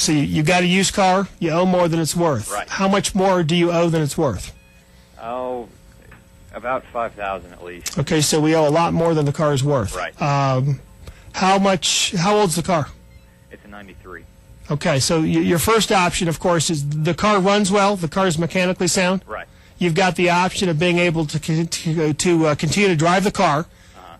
So you got a used car, you owe more than it's worth. Right. How much more do you owe than it's worth? Oh, about $5,000 at least. Okay, so we owe a lot more than the car is worth. Right. How old's the car? It's a 93. Okay, so your first option, of course, is the car runs well, the car is mechanically sound. Right. You've got the option of being able to continue to drive the car,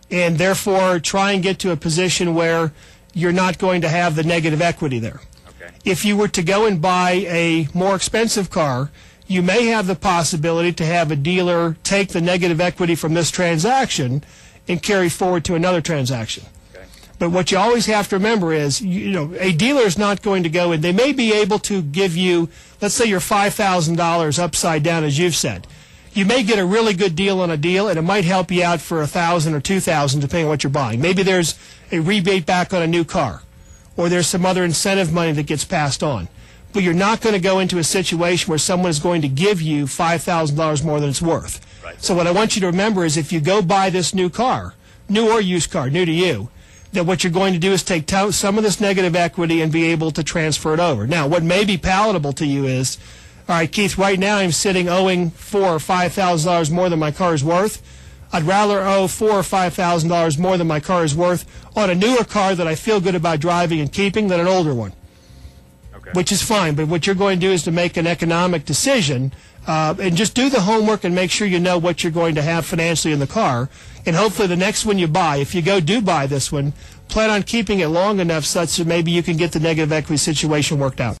and therefore try and get to a position where you're not going to have the negative equity there. Okay. If you were to go and buy a more expensive car, you may have the possibility to have a dealer take the negative equity from this transaction and carry forward to another transaction. Okay. But what you always have to remember is, a dealer is not going to go and they may be able to give you, let's say, your $5,000 upside down, as you've said. You may get a really good deal on a deal, and it might help you out for $1,000 or $2,000, depending on what you're buying. Maybe there's a rebate back on a new car, or there's some other incentive money that gets passed on. But you're not going to go into a situation where someone is going to give you $5,000 more than it's worth. Right. So what I want you to remember is, if you go buy this new car, new or used car, new to you, that what you're going to do is take some of this negative equity and be able to transfer it over. Now, what may be palatable to you is, all right, Keith, right now I'm sitting owing $4,000 or $5,000 more than my car is worth. I'd rather owe $4,000 or $5,000 more than my car is worth on a newer car that I feel good about driving and keeping than an older one. Okay. Which is fine, but what you're going to do is to make an economic decision and just do the homework and make sure you know what you're going to have financially in the car. And hopefully the next one you buy, if you do buy this one, plan on keeping it long enough such that maybe you can get the negative equity situation worked out.